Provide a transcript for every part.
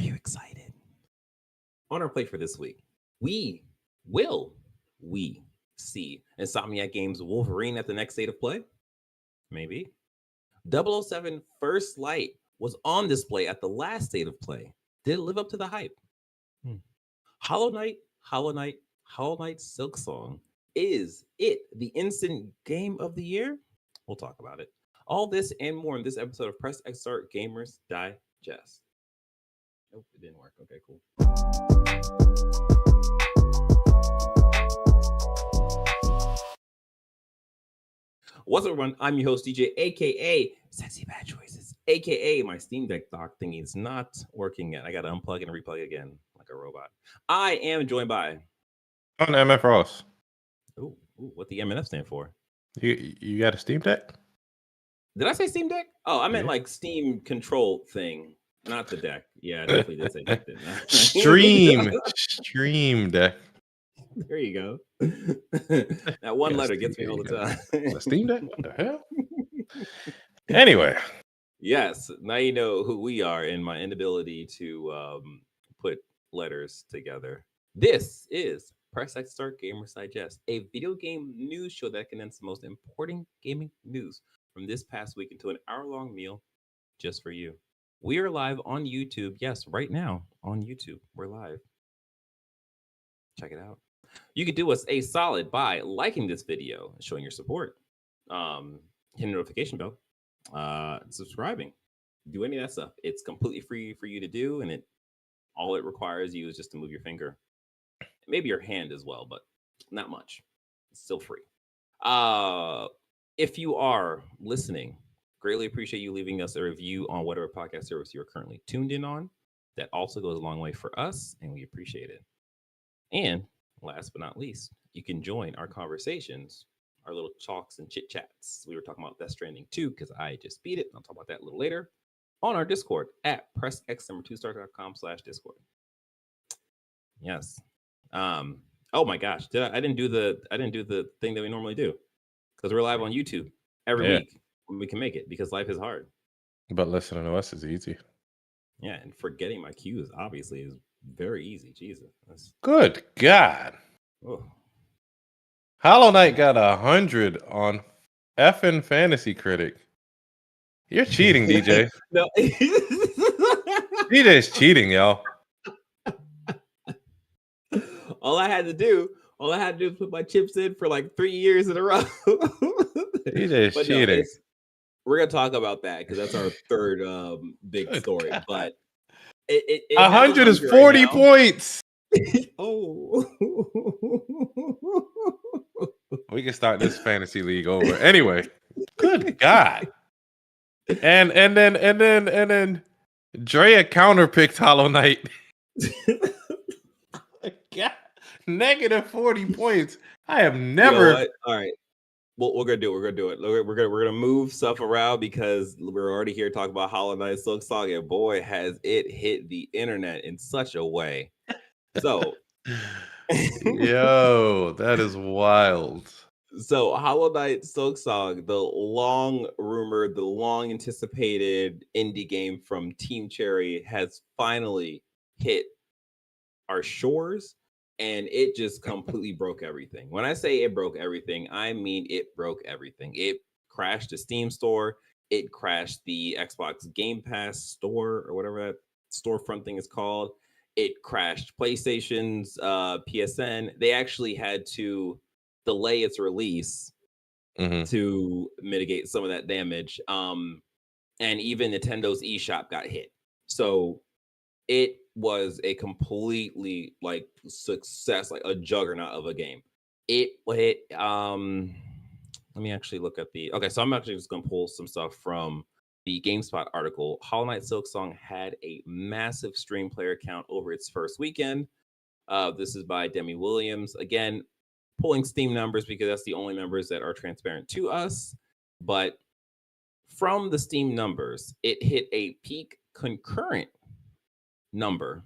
Are you excited? On our plate for this week, we see Insomniac Games Wolverine at the next state of play? Maybe. 007 First Light was on display at the last state of play. Did it live up to the hype? Hmm. Hollowknight Silksong. Is it the instant game of the year? We'll talk about it. All this and more in this episode of Press X Start Gamers Digest. Oh, it didn't work. Okay, cool. What's up, everyone? I'm your host, DJ, aka Sexy Bad Choices, aka my Steam Deck dock thingy is not working yet. I gotta unplug and replug again like a robot. I am joined by On MF Ross. Ooh, what the MNF stand for? You got a Steam Deck? Did I say Steam Deck? Oh, I meant like Steam control thing, not the deck. Yeah, I definitely did say deck, didn't I? Stream Deck. There you go. That one letter gets me all the time. A Steam Deck? What the hell? Anyway. Yes, now you know who we are and my inability to put letters together. This is Press X Start Gamers Digest, a video game news show that condenses the most important gaming news from this past week into an hour-long meal just for you. We are live on YouTube. Yes, right now on YouTube, we're live. Check it out. You can do us a solid by liking this video, showing your support, hitting the notification bell, subscribing. Do any of that stuff. It's completely free for you to do, and all it requires you is just to move your finger, maybe your hand as well, but not much. It's still free. If you are listening, greatly appreciate you leaving us a review on whatever podcast service you are currently tuned in on. That also goes a long way for us, and we appreciate it. And last but not least, you can join our conversations, our little talks and chit chats. We were talking about Death Stranding 2 because I just beat it. I'll talk about that a little later on our Discord at pressx2start.com/Discord. Yes. Oh my gosh, I didn't do the thing that we normally do because we're live on YouTube every week when we can make it because life is hard. But listening to us is easy. Yeah, and forgetting my cues obviously is very easy. Jesus. Good God. Oh. Hollowknight got 100 on effing Fantasy Critic. You're cheating, DJ. No. DJ's cheating, y'all. All I had to do is put my chips in for like 3 years in a row. DJ's cheating. No, we're gonna talk about that because that's our third big story. God. But it 100 is 40 right points. Oh, we can start this fantasy league over anyway. Good God. And then Drea counterpicked Hollowknight. God. Negative 40 points. I have never. You know what? All right. Well, we're gonna do it. We're gonna move stuff around because we're already here talking about Hollowknight Silksong, and boy, has it hit the internet in such a way. So, yo, that is wild. So, Hollowknight Silksong, the long rumored, the long anticipated indie game from Team Cherry, has finally hit our shores. And it just completely broke everything. When I say it broke everything, I mean it broke everything. It crashed the Steam store. It crashed the Xbox Game Pass store or whatever that storefront thing is called. It crashed PlayStation's PSN. They actually had to delay its release to mitigate some of that damage. And even Nintendo's eShop got hit. So it was a completely like success, like a juggernaut of a game. Let me actually look at so I'm actually just gonna pull some stuff from the GameSpot article. Hollowknight Silksong had a massive stream player count over its first weekend. This is by Demi Williams. Again, pulling Steam numbers because that's the only numbers that are transparent to us. But from the Steam numbers, it hit a peak concurrent number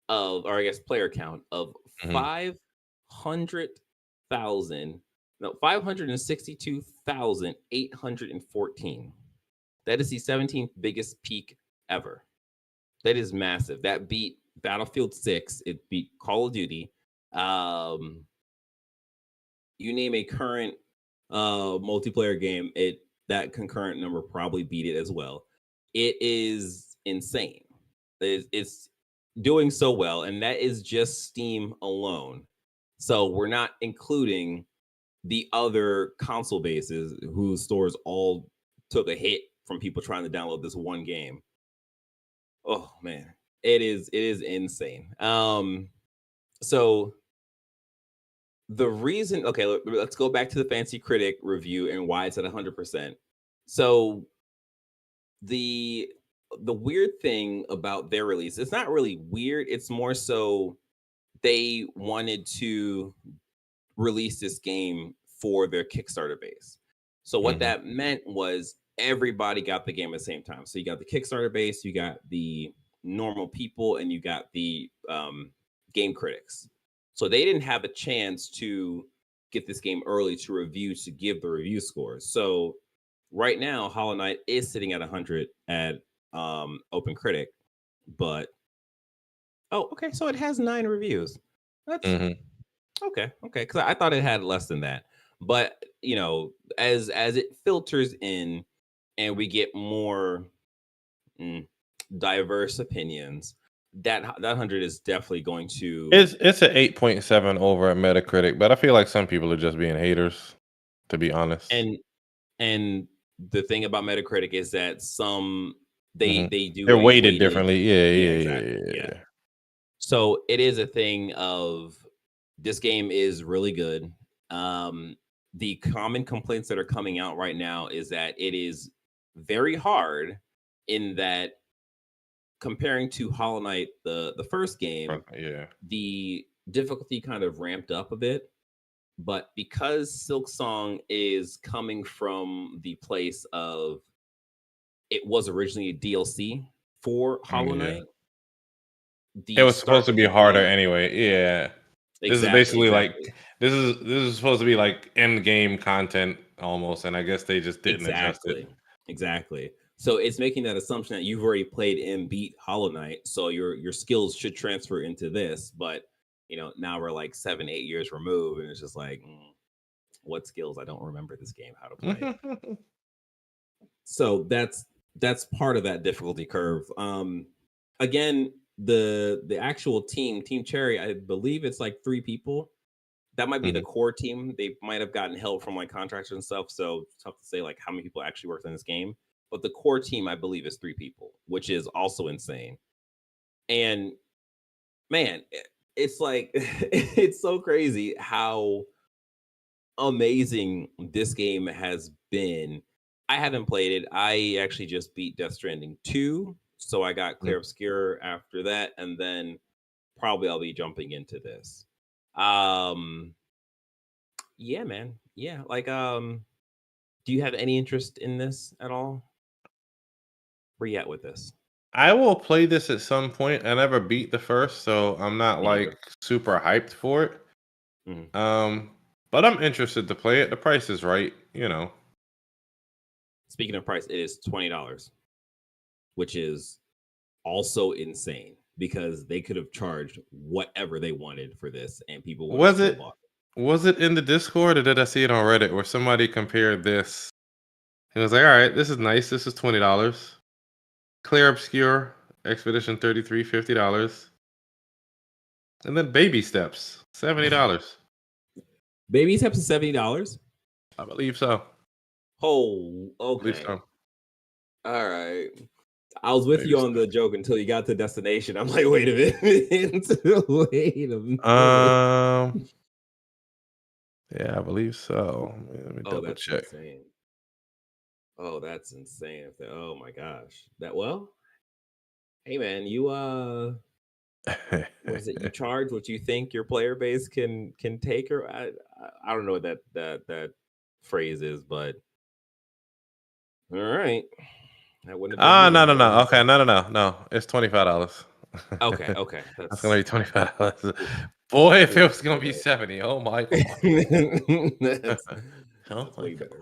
of, or I guess player count of 562,814. That is the 17th biggest peak ever. That is massive. That beat Battlefield 6. It beat Call of Duty. You name a current multiplayer game, that concurrent number probably beat it as well. It is insane. It's doing so well, and that is just Steam alone. So we're not including the other console bases whose stores all took a hit from people trying to download this one game. Oh man, it is insane. So the reason, okay, let's go back to the Fancy Critic review and why it's at 100%. So the weird thing about their release, it's not really weird, it's more so they wanted to release this game for their Kickstarter base. So what that meant was everybody got the game at the same time. So you got the Kickstarter base, you got the normal people, and you got the game critics. So they didn't have a chance to get this game early to review, to give the review scores. So right now, Hollowknight is sitting at 100 at Open Critic, but okay, so it has 9 reviews. That's okay, because I thought it had less than that. But as it filters in, and we get more diverse opinions, that 100 is definitely going to. It's an 8.7 over at Metacritic, but I feel like some people are just being haters, to be honest. And the thing about Metacritic is that some they're weighted differently. Yeah. So it is a thing of, this game is really good. The common complaints that are coming out right now is that it is very hard, in that comparing to Hollow Knight, the first game, the difficulty kind of ramped up a bit. But because Silksong is coming from the place of, it was originally a DLC for Hollow Knight. It was supposed to be harder anyway. Yeah. This is basically like this is supposed to be like end game content almost, and I guess they just didn't adjust it. Exactly. So it's making that assumption that you've already played and beat Hollow Knight, so your skills should transfer into this. But now we're like 7-8 years removed, and it's just like, what skills? I don't remember this game, how to play. So that's part of that difficulty curve. Again, the actual team Cherry, I believe it's like 3 people. That might be the core team. They might have gotten help from like contractors and stuff, so it's tough to say like how many people actually worked on this game. But the core team, I believe, is 3 people, which is also insane. And man, it's like it's so crazy how amazing this game has been. I haven't played it. I actually just beat Death Stranding 2, so I got Clear Obscure after that, and then probably I'll be jumping into this. Yeah, man. Yeah, like do you have any interest in this at all? Where you at with this? I will play this at some point. I never beat the first, so I'm not like super hyped for it. But I'm interested to play it. The price is right, Speaking of price, it is $20, which is also insane, because they could have charged whatever they wanted for this, and people would have still bought it. Was it in the Discord, or did I see it on Reddit where somebody compared this? It was like, all right, this is nice. This is $20. Clear Obscure Expedition 33, $50. And then Baby Steps, $70. Baby Steps is $70? I believe so. Oh, okay. So. All right. I was with you on the joke until you got to destination. I'm like, wait a minute. Wait a minute. Yeah, I believe so. Let me double check. Insane. Oh, that's insane. Oh my gosh. Hey man, you what is it? You charge what you think your player base can take, or I don't know what that phrase is, but all right. That wouldn't have been no. Okay, no. It's $25. Okay. That's gonna be $25. Boy, if it was gonna be 70, oh my god. That's way better.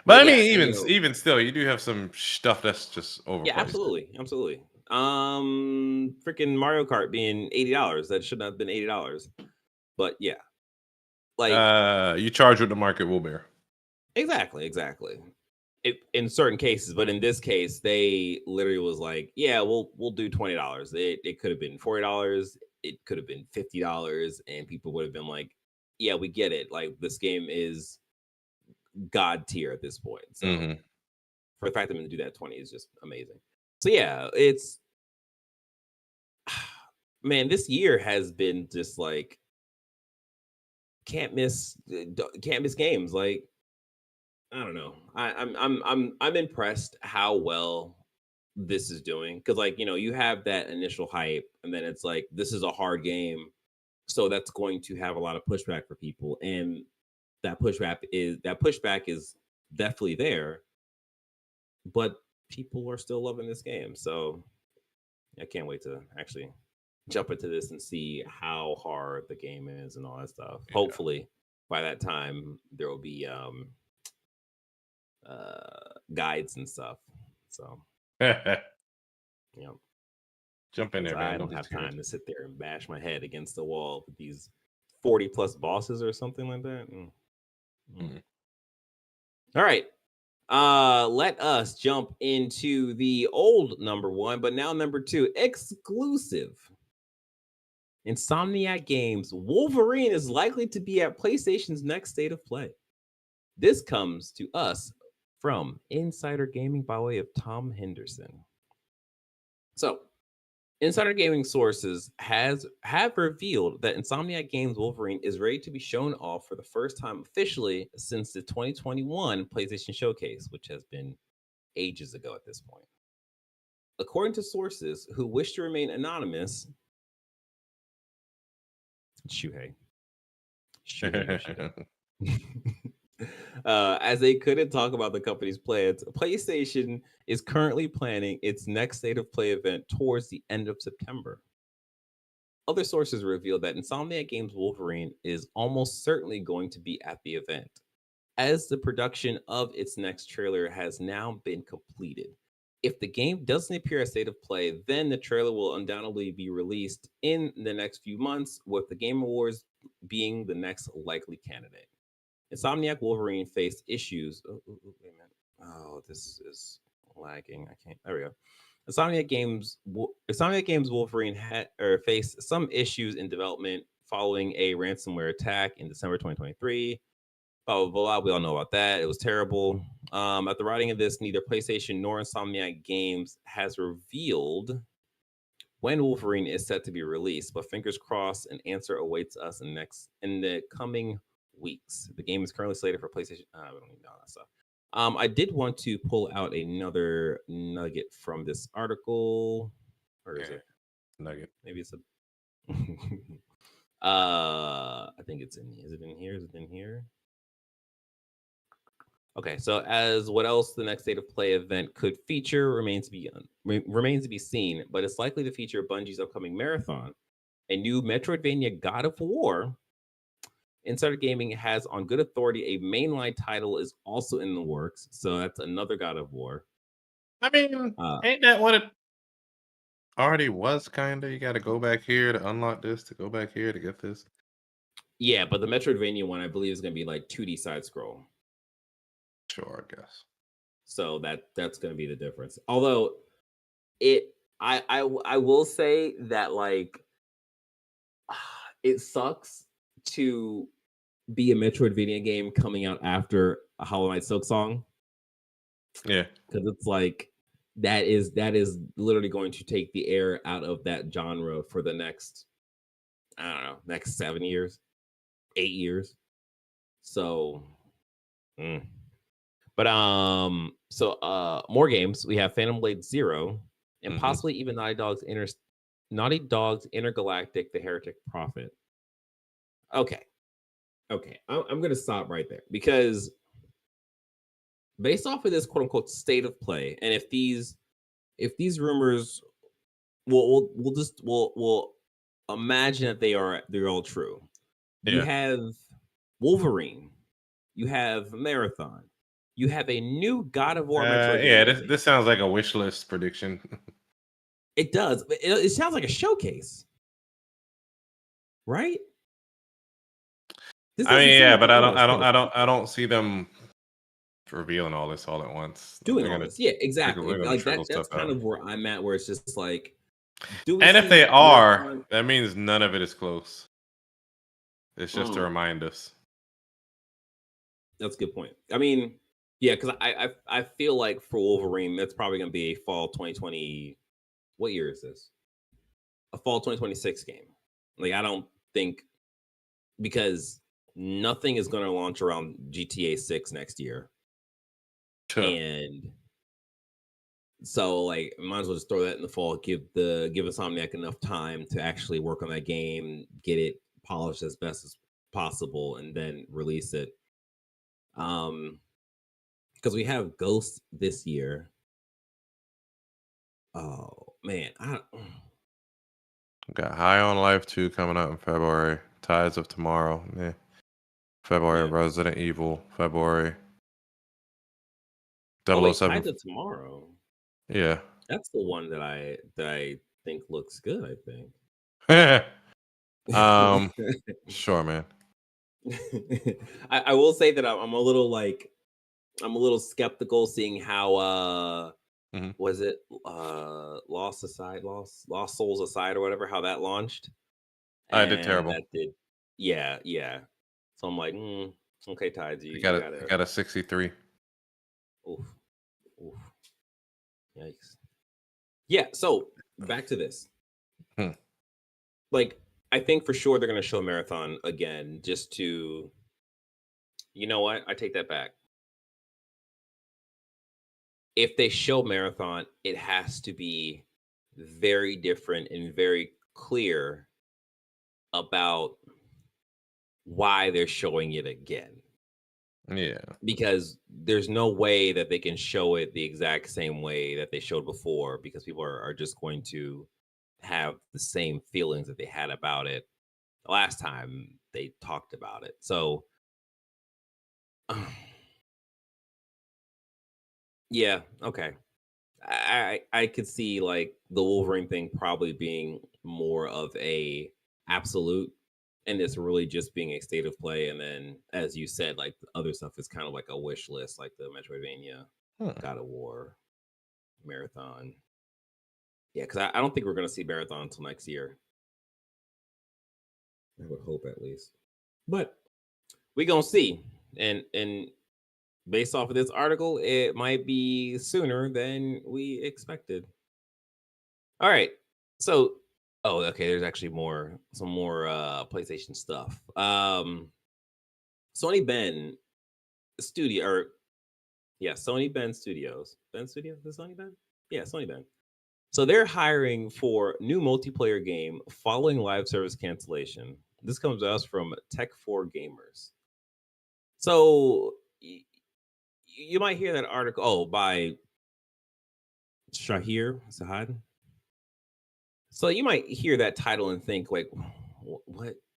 But I yeah, mean, you know, even still, you do have some stuff that's just yeah, overpriced. absolutely. Freaking Mario Kart being $80. That should not have been $80. But yeah, like You charge what the market will bear. exactly. In certain cases, but in this case, they literally was like, yeah, we'll do $20. It could have been $40. It could have been $50, and people would have been like, yeah, we get it. Like this game is god tier at this point. So Mm-hmm. for the fact that I'm gonna do that at 20 is just amazing. So yeah, it's man, this year has been just like can't miss games. Like I don't know. I'm impressed how well this is doing because like you have that initial hype and then it's like this is a hard game, so that's going to have a lot of pushback for people, and that pushback is definitely there, but people are still loving this game. So I can't wait to actually jump into this and see how hard the game is and all that stuff. Yeah. Hopefully, by that time there will be guides and stuff. So you know, Jump in there, I man. don't Don't be have scared. time to sit there and bash my head against the wall with these 40 plus bosses or something like that. Mm. All right. Let us jump into the old number one, but now number two, exclusive. Insomniac Games Wolverine is likely to be at PlayStation's next state of play. This comes to us from Insider Gaming by way of Tom Henderson. So, Insider Gaming sources have revealed that Insomniac Games Wolverine is ready to be shown off for the first time officially since the 2021 PlayStation Showcase, which has been ages ago at this point. According to sources who wish to remain anonymous, Shuhei Yoshida. As they couldn't talk about the company's plans, PlayStation is currently planning its next state of play event towards the end of September. Other sources reveal that Insomniac Games Wolverine is almost certainly going to be at the event, as the production of its next trailer has now been completed. If the game doesn't appear at state of play, then the trailer will undoubtedly be released in the next few months, with the Game Awards being the next likely candidate. Insomniac Wolverine faced issues. Wait a minute. Oh, this is lagging. I can't. There we go. Insomniac Games Wolverine had faced some issues in development following a ransomware attack in December 2023. Blah, blah, blah. We all know about that. It was terrible. At the writing of this, neither PlayStation nor Insomniac Games has revealed when Wolverine is set to be released, but fingers crossed, an answer awaits us in the coming weeks. The game is currently slated for PlayStation. We don't need all that stuff. I did want to pull out another nugget from this article. Where is it? Nugget. Maybe it's a. I think it's in. Is it in here? Is it in here? Okay, so as what else the next state of play event could feature remains to be seen, but it's likely to feature Bungie's upcoming marathon, a new Metroidvania God of War. Insider Gaming has on good authority a mainline title is also in the works, so that's another God of War. I mean, ain't that what it already was? Kind of. You got to go back here to unlock this, to go back here to get this. Yeah, but the Metroidvania one, I believe, is going to be like 2D side scroll. Sure, I guess. So that's going to be the difference. Although I will say that like it sucks to be a Metroidvania game coming out after a Hollowknight Silksong. Yeah, because it's like that is literally going to take the air out of that genre for the next I don't know next 7 years, 8 years. So, but more games. We have Phantom Blade Zero and possibly even Naughty Dog's Intergalactic: The Heretic Prophet. Okay. I'm gonna stop right there because based off of this quote unquote state of play, and if these rumors, we'll imagine that they're all true. You Yeah. have Wolverine, you have Marathon, you have a new God of War Metroid Yeah, game. this sounds like a wish list prediction. It does. It sounds like a showcase, right? This I mean, doesn't seem yeah, like but an almost I don't see them revealing all this all at once. doing They're all gonna this. Yeah, exactly. they're gonna Like trickle that's stuff kind out. of where I'm at, where it's just like, do we And if they see are, Marathon? that means none of it is close. It's just to Mm, remind us. that's a good point. I mean, yeah, because I feel like for Wolverine, that's probably gonna be a fall 2020. What year is this? A fall 2026 game. Like I don't think, because nothing is going to launch around GTA 6 next year. Sure. And so like might as well just throw that in the fall, give Insomniac enough time to actually work on that game, get it polished as best as possible, and then release it. Because we have Ghost this year. Oh man, Got High on Life 2 coming out in February. Tides of Tomorrow. Yeah. February. yeah. Resident Evil. February. Oh wait, 007. Tides of Tomorrow. Yeah. That's the one that I think looks good. I think. Sure, man. I will say that I'm a little like, I'm a little skeptical seeing how Mhm. was it Lost Souls Aside or whatever, how that launched, I did and terrible. that did, yeah. So I'm like, okay, Tides, I you got gotta, I got a 63. oof, oof, yikes. Yeah, so back to this. Hmm. Like, I think for sure they're gonna show Marathon again, just to, you know what? I take that back. If they show Marathon, it has to be very different and very clear about why they're showing it again. Yeah. Because there's no way that they can show it the exact same way that they showed before, because people are just going to have the same feelings that they had about it last time they talked about it. So, yeah, okay. I could see like the Wolverine thing probably being more of a absolute, and it's really just being a state of play. And then, as you said, like the other stuff is kind of like a wish list, like the Metroidvania, Hmm. God of War, Marathon. Yeah, because I don't think we're gonna see Marathon until next year. I would hope at least, but we gonna see. And based off of this article, it might be sooner than we expected. All right. So, oh, okay, there's actually some more PlayStation stuff. Sony Ben Studio, or yeah, Sony Ben Studios. Ben Studio? Is it Sony Ben? Yeah, Sony Ben. So they're hiring for new multiplayer game following live service cancellation. This comes to us from Tech4 Gamers. So you might hear that article, by Shahir Sahad. So you might hear that title and think, like,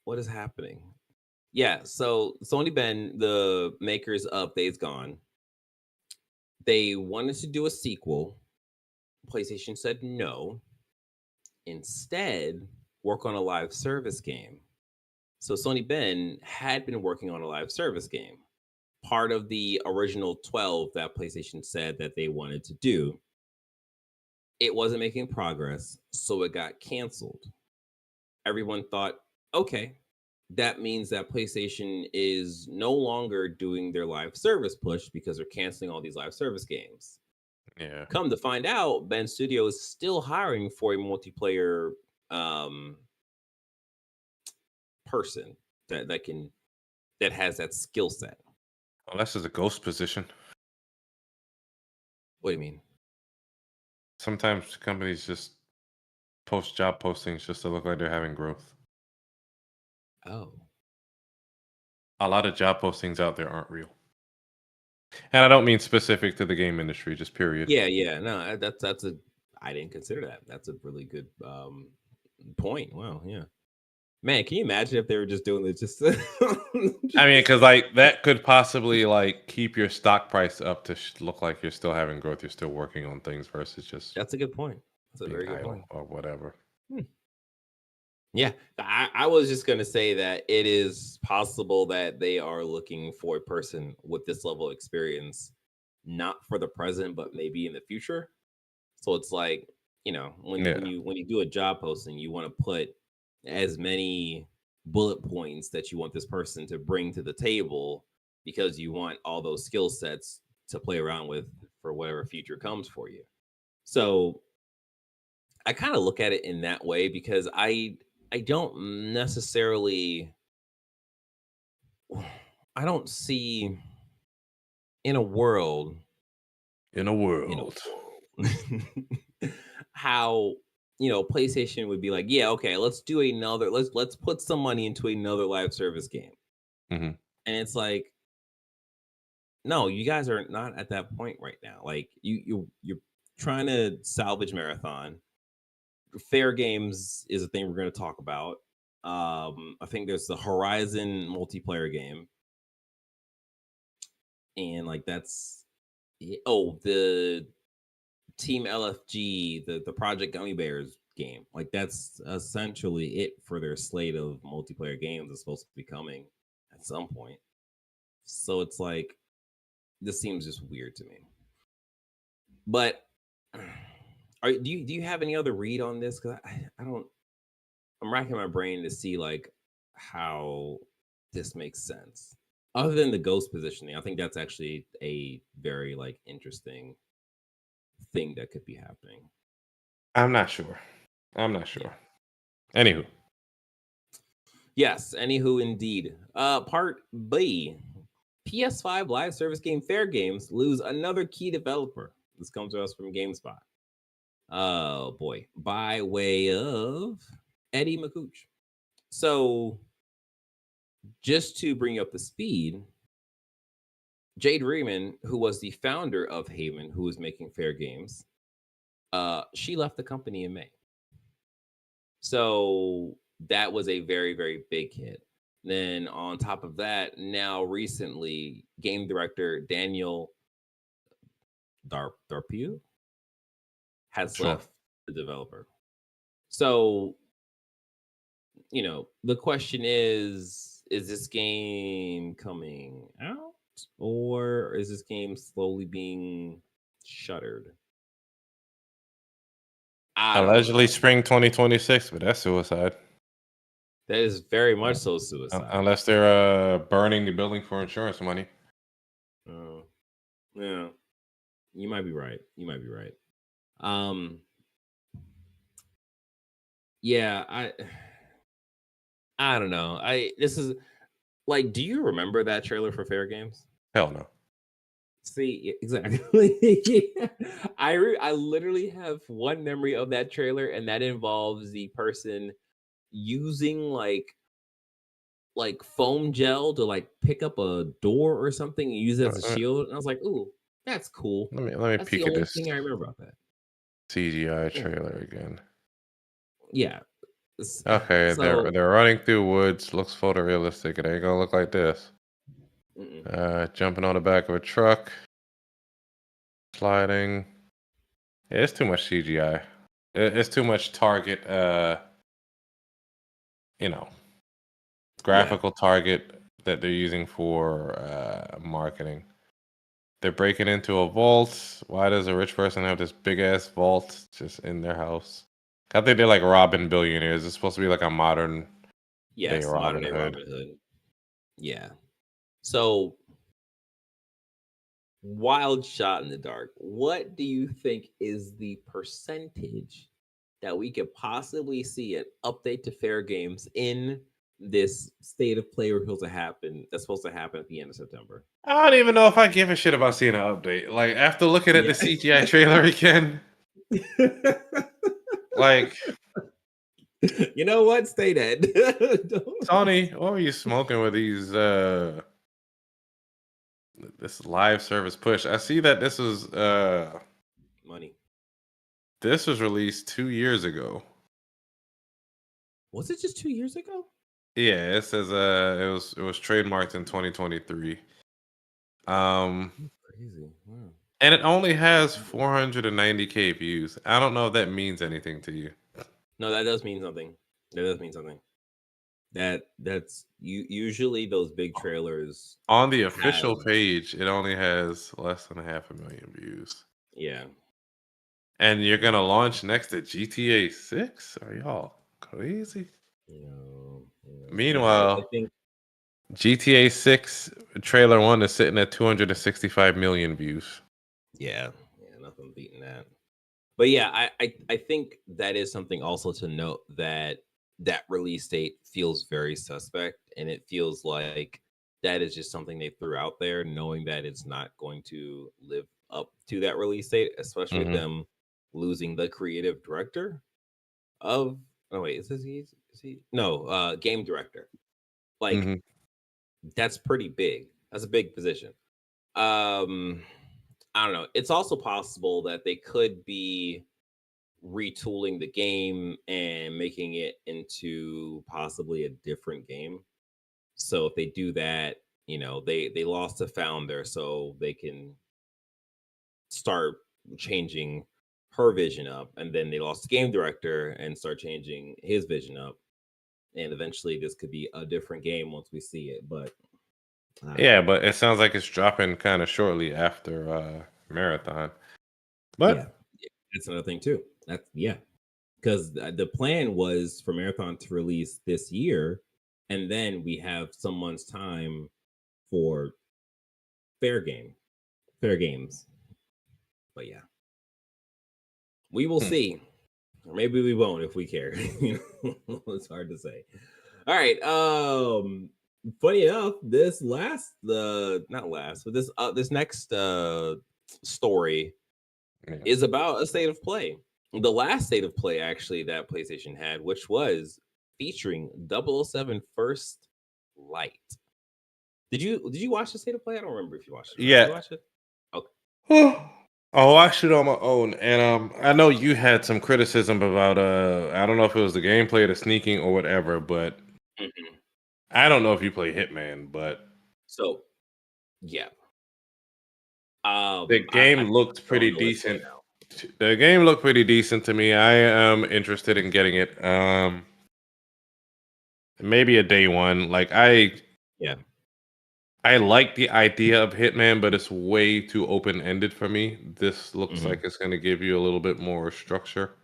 what is happening? Yeah, so Sony Ben, the makers of Days Gone, they wanted to do a sequel. PlayStation said no. Instead, work on a live service game. So Sony Ben had been working on a live service game, part of the original 12 that PlayStation said that they wanted to do. It wasn't making progress, so it got canceled. Everyone thought, okay, that means that PlayStation is no longer doing their live service push because they're canceling all these live service games. Yeah. Come to find out, Ben Studio is still hiring for a multiplayer um, person that has that skill set. Unless it's a ghost position. What do you mean? Sometimes companies just post job postings just to look like they're having growth. Oh, A lot of job postings out there aren't real. And I don't mean specific to the game industry, just period. yeah. No, that's a. I didn't consider that. That's a really good point. Wow, yeah. Man, can you imagine if they were just doing this just I mean, because like that could possibly like keep your stock price up to look like you're still having growth, you're still working on things versus just That's a good point. That's a being very good idle point. or whatever. Yeah, I was just going to say that it is possible that they are looking for a person with this level of experience, not for the present, but maybe in the future. So it's like, when Yeah. you do a job posting, you want to put as many bullet points that you want this person to bring to the table because you want all those skill sets to play around with for whatever future comes for you. So I kind of look at it in that way because I don't necessarily I don't see in a world In a you know world. how PlayStation would be like, yeah, okay, let's do another, let's put some money into another live service game. Hmm. And it's like, no, you guys are not at that point right now. Like you're trying to salvage Marathon. Fair Games is a thing we're going to talk about. I think there's the Horizon multiplayer game, and like the Team LFG, the Project Gummy Bears game. Like that's essentially it for their slate of multiplayer games that's supposed to be coming at some point. So it's like this seems just weird to me. But do you have any other read on this? Because I don't. I'm racking my brain to see like how this makes sense. Other than the ghost positioning, I think that's actually a very like interesting thing that could be happening. I'm not sure. I'm not Yeah. sure. Anywho, Yes, anywho, indeed. Part B. PS5 live service game Fairgames lose another key developer. This comes to us from GameSpot. Oh boy, by way of Eddie McCooch. So, just to bring you up the speed, Jade Raymond, who was the founder of Haven, who was making Fair Games, she left the company in May. So that was a very, very big hit. Then on top of that, now recently, game director Daniel Darpue has sure. left the developer. So, the question is this game coming out or is this game slowly being shuttered? I don't know. Allegedly spring 2026, but that's suicide. That is very much so suicide. Unless they're burning the building for insurance money. Oh, yeah. You might be right. You might be right. Um, yeah, I don't know. This is like, do you remember that trailer for Fair Games? Hell no. See, exactly. Yeah. I literally have one memory of that trailer, and that involves the person using like foam gel to like pick up a door or something and use it as a Uh, shield. And I was like, ooh, that's cool. let me That's the peek at only this thing I remember about that. CGI Yeah. trailer again. Yeah. Okay, So they're running through woods. Looks photorealistic. It ain't gonna look like this. Jumping on the back of a truck, sliding. Yeah, it's too much CGI. It's too much target. You know, yeah. graphical target that they're using for marketing. They're breaking into a vault. Why does a rich person have this big ass vault just in their house? I think they're like Robin billionaires. It's supposed to be like a modern day Yes, modern Robin day Hood. Robin Hood. Yeah. So wild shot in the dark. What do you think is the percentage that we could possibly see an update to Fair Games in this state of play that's supposed to happen at the end of September? I don't even know if I give a shit about seeing an update. Like after looking at the Yeah. CGI trailer again, like You know what? Stay dead. Tony, what were you smoking with these this live service push? I see that Money. this was released 2 years ago. Was it just 2 years ago? Yeah, it says it was trademarked in 2023. Um, Crazy. Wow. and it only has 490K views. I don't know if that means anything to you. No, that does mean something. That does mean something. That's you. Usually, those big trailers On the have, official page, it only has less than 500,000 views. yeah. And you're gonna launch next to GTA 6? Are y'all crazy? I Meanwhile, think GTA 6 trailer 1 is sitting at 265 million views. yeah, nothing beating that. But yeah, I think that is something also to note that that release date feels very suspect, and it feels like that is just something they threw out there, knowing that it's not going to live up to that release date, especially with Mhm. them losing the creative director of. Oh wait, is he? No, game director. Like Mhm. that's pretty big. That's a big position. Um, I don't know. It's also possible that they could be retooling the game and making it into possibly a different game. So if they do that, they lost a founder, so they can start changing her vision up, and then they lost the game director and start changing his vision up, and eventually this could be a different game once we see it. But I don't Yeah, know. but it sounds like it's dropping kind of shortly after Marathon. Yeah, But that's another thing too. That's yeah, because the plan was for Marathon to release this year, and then we have some months time for Fairgame, Fair Games. But yeah, we will hmm. see, or maybe we won't if we care. It's hard to say. All right. Funny enough, this last the not last, but this next story Yeah. is about a state of play. The last state of play actually that PlayStation had, which was featuring 007 First Light. Did you watch the state of play? I don't remember if you watched it or not. Did you Yeah. watch it? Okay. I watched it on my own, and I know you had some criticism about I don't know if it was the gameplay, the sneaking, or whatever, but Mhm. I don't know if you play Hitman, but So yeah. the I game looked go on pretty the list right decent. now. The game looked pretty decent to me. I am interested in getting it. Maybe a day one. Like Yeah. I like the idea of Hitman, but it's way too open ended for me. This looks Hmm. like it's going to give you a little bit more structure.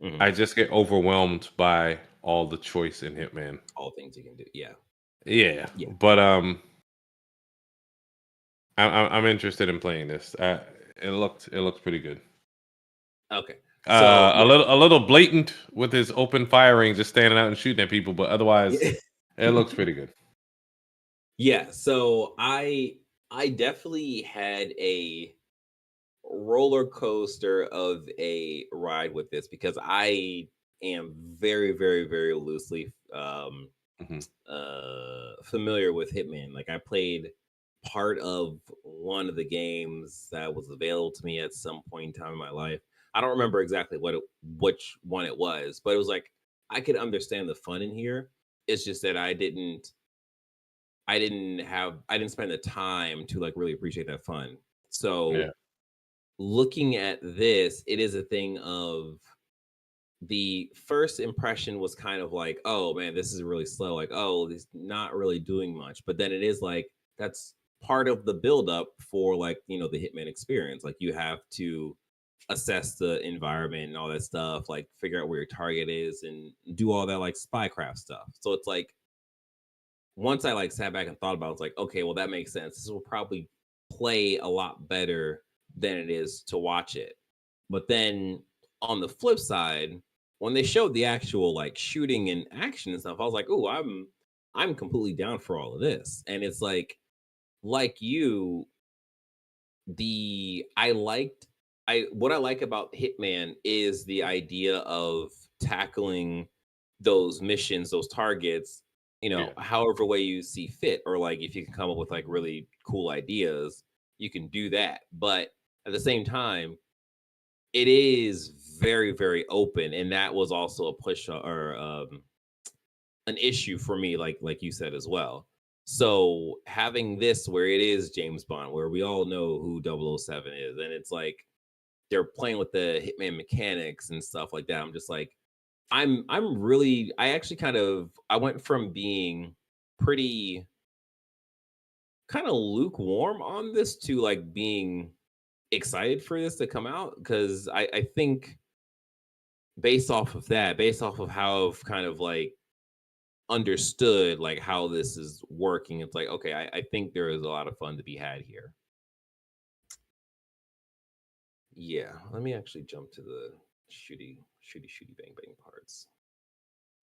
Hmm. I just get overwhelmed by all the choice in Hitman. All things you can do. Yeah. Yeah, Yeah. but I'm interested in playing this. It looks pretty good. Okay. So yeah. A little blatant with his open firing, just standing out and shooting at people, but otherwise, it looks pretty good. Yeah. So I definitely had a roller coaster of a ride with this because I am very, very, very loosely Mhm. familiar with Hitman. Like I played part of one of the games that was available to me at some point in time in my life. I don't remember exactly which one it was, but it was like I could understand the fun in here. It's just that I didn't spend the time to like really appreciate that fun. Yeah, So looking at this, it is a thing of the first impression was kind of like, oh man, this is really slow. Like, oh, it's not really doing much. But then it is like that's part of the buildup for like, the Hitman experience. Like you have to assess the environment and all that stuff, like figure out where your target is and do all that like spycraft stuff. So it's like once I like sat back and thought about it, it's like, okay, well, that makes sense. This will probably play a lot better than it is to watch it. But then on the flip side, when they showed the actual like shooting and action and stuff, I was like, oh, I'm completely down for all of this. And it's like you, the I liked I what I like about Hitman is the idea of tackling those missions, those targets, yeah. however way you see fit, or like if you can come up with like really cool ideas, you can do that. But at the same time, it is very, very open, and that was also a push or an issue for me, like you said as well. So having this where it is James Bond, where we all know who 007 is, and it's like they're playing with the Hitman mechanics and stuff like that. I'm just like, I'm really, I actually I went from being pretty kind of lukewarm on this to like being excited for this to come out, because I think based off of that, based off of how I've kind of like understood like how this is working, it's like, okay, I think there is a lot of fun to be had here. Yeah, let me actually jump to the shooty bang bang parts.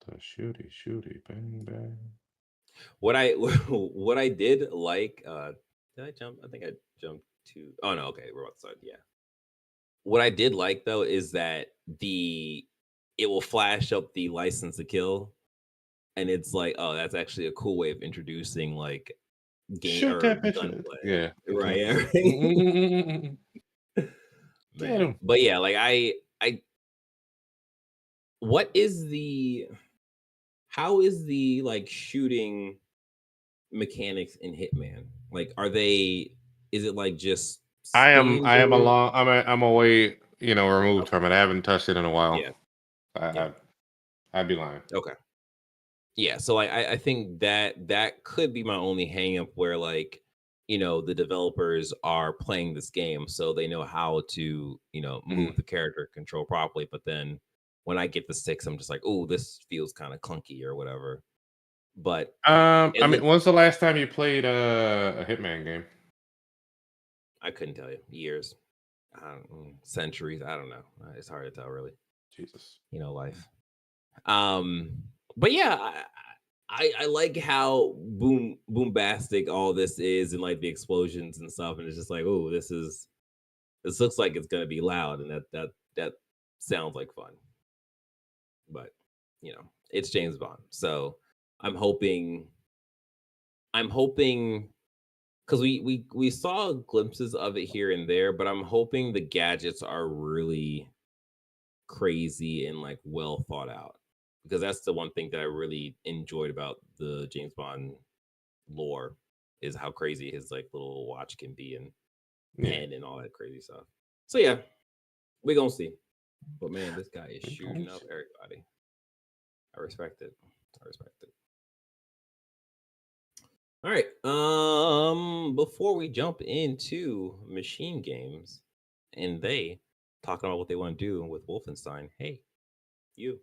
The shooty bang bang. What I what I did like, did I jump? I think I jumped to, oh no, okay, we're about to start. Yeah. What I did like though is that it will flash up the license to kill, and it's like, oh, that's actually a cool way of introducing like game Shoot or that bitch. gunplay. Yeah. Right, yeah, Get right. Man. him. But yeah, like I what is the how is the like shooting mechanics in Hitman? Like, are they, is it like just I am standard? I'm away, removed Okay. from it. I haven't touched it in a while. Yeah. I, Yeah. I I'd be lying. Okay. Yeah. So like I think that could be my only hang up, where like, the developers are playing this game, so they know how to, Mhm. move the character control properly. But then when I get the six, I'm just like, oh, this feels kind of clunky or whatever. But I it mean, look, when's the last time you played a Hitman game? I couldn't tell you. Years, centuries. I don't know. It's hard to tell, really. Jesus. Life. Um, but yeah, I like how boombastic all this is, and like the explosions and stuff, and it's just like, oh, this looks like it's gonna be loud, and that sounds like fun. But it's James Bond, so I'm hoping I'm hoping because we saw glimpses of it here and there, but I'm hoping the gadgets are really crazy and like well thought out, because that's the one thing that I really enjoyed about the James Bond lore, is how crazy his like little watch can be, and Yeah. pen and all that crazy stuff. So yeah, we gonna see. But man, this guy is We shooting gonna up see. everybody. I respect it. I respect it. All right. Before we jump into Machine Games and they talking about what they want to do with Wolfenstein, hey, you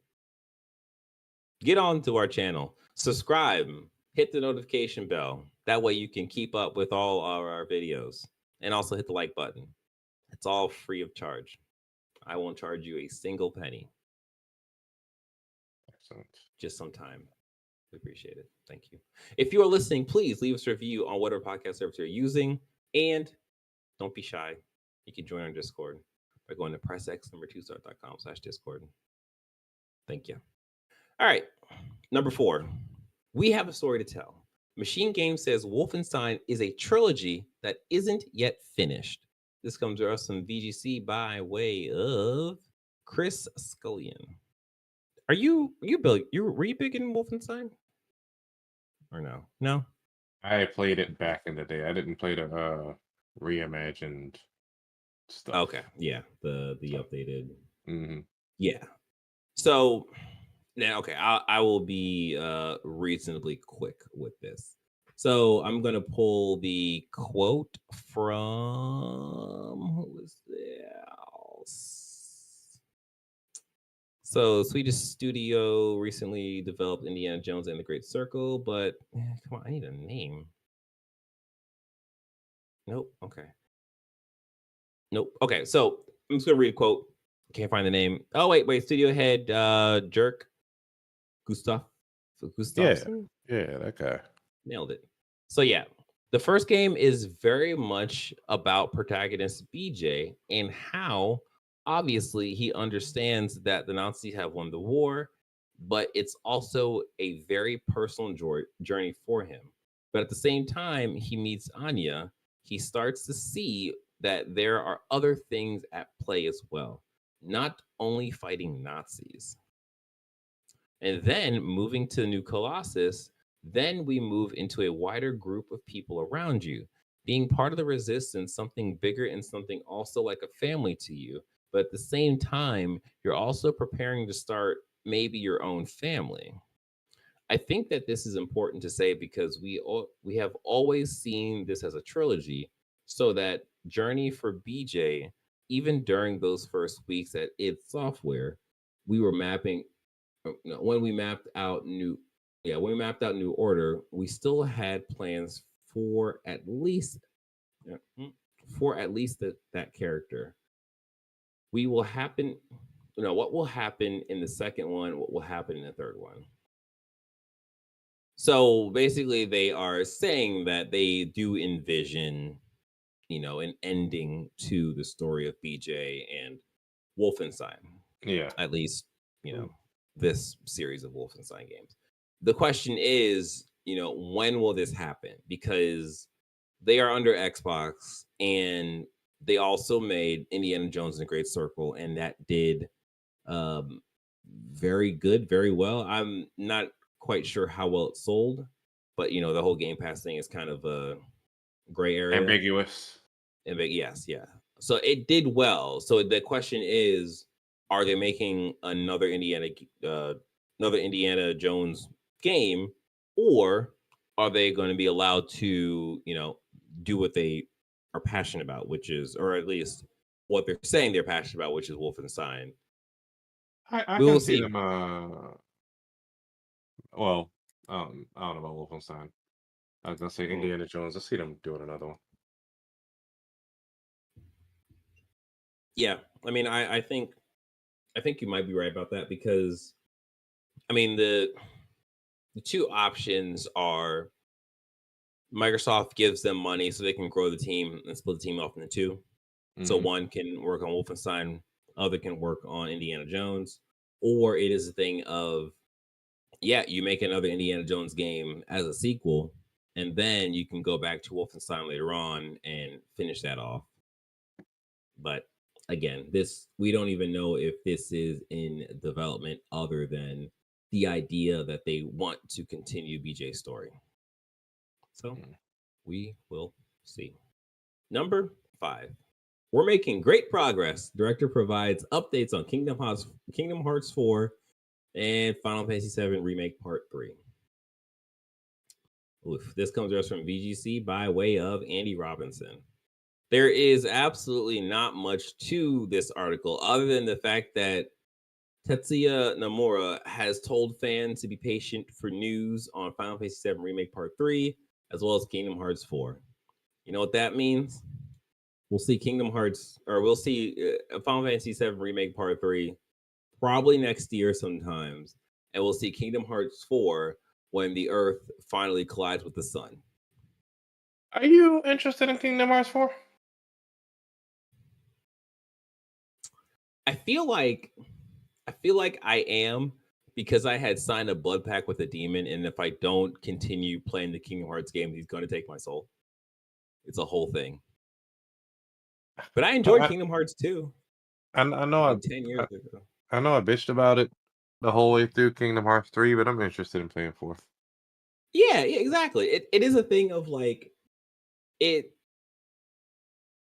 get on to our channel, subscribe, hit the notification bell. That way you can keep up with all our videos, and also hit the like button. It's all free of charge. I won't charge you a single penny, Excellent. just some time. We appreciate it. Thank you. If you are listening, please leave us a review on whatever podcast service you're using. And don't be shy. You can join our Discord by going to pressx2start.com/Discord. Thank you. All right. Number 4. We have a story to tell. Machine Games says Wolfenstein is a trilogy that isn't yet finished. This comes to us from VGC by way of Chris Scullion. Were you big in Wolfenstein? Or no? No? I played it back in the day. I didn't play the reimagined stuff. Okay. Yeah. The updated. Mm-hmm. Yeah. So now, okay, I will be reasonably quick with this. So I'm gonna pull the quote from, who is this? So Swedish studio recently developed Indiana Jones and the Great Circle, but come on, I need a name. Nope. Okay. Nope. Okay, so I'm just gonna read a quote. Can't find the name. Oh wait, studio head Jerk Gustav Yeah. Gustafsson. Yeah, that guy. Nailed it. So yeah, the first game is very much about protagonist BJ and how obviously he understands that the Nazis have won the war, but it's also a very personal journey for him. But at the same time, he meets Anya. He starts to see that there are other things at play as well, not only fighting Nazis. And then moving to New Colossus, then we move into a wider group of people around you. Being part of the resistance, something bigger and something also like a family to you. But at the same time, you're also preparing to start maybe your own family. I think that this is important to say because we have always seen this as a trilogy, so that journey for BJ, even during those first weeks at id Software, we were mapping no, when we mapped out when we mapped out New Order, we still had plans for at least yeah, that character. We will happen, what will happen in the second one, what will happen in the third one. So basically, they are saying that they do envision, an ending to the story of BJ and Wolfenstein. Yeah. At least, this series of Wolfenstein games. The question is, when will this happen? Because they are under Xbox and they also made Indiana Jones and the Great Circle, and that did um, very good, very well. I'm not quite sure how well it sold, but the whole Game Pass thing is kind of a gray area. Ambiguous. Yes, yeah. So it did well. So the question is, are they making another Indiana Jones game, or are they going to be allowed to, do what they are passionate about, which is, or at least what they're saying they're passionate about, which is Wolfenstein. I We will can see see. them. Well, I don't know about Wolfenstein. I was gonna say Mm. Indiana Jones. I see them doing another one. Yeah, I mean, I think you might be right about that because I mean the two options are Microsoft gives them money so they can grow the team and split the team off into two. So Hmm. one can work on Wolfenstein, other can work on Indiana Jones, or it is a thing of you make another Indiana Jones game as a sequel, and then you can go back to Wolfenstein later on and finish that off. But again, this we don't even know if this is in development other than the idea that they want to continue BJ's story. So we will see. Number 5. We're making great progress. Director provides updates on Kingdom Hearts 4 and Final Fantasy 7 Remake Part 3. Oof, this comes to us from VGC by way of Andy Robinson. There is absolutely not much to this article other than the fact that Tetsuya Nomura has told fans to be patient for news on Final Fantasy 7 Remake Part 3 as well as Kingdom Hearts 4. You know what that means? We'll see we'll see Final Fantasy 7 Remake Part 3 probably next year sometimes, and we'll see Kingdom Hearts 4 when the Earth finally collides with the sun. Are you interested in Kingdom Hearts 4? I feel like I am because I had signed a blood pact with a demon, and if I don't continue playing the Kingdom Hearts game, he's going to take my soul. It's a whole thing. But I enjoyed Kingdom Hearts 2. I know like 10 years ago. I know I bitched about it the whole way through Kingdom Hearts 3, but I'm interested in playing 4. Yeah, exactly. It is a thing of like it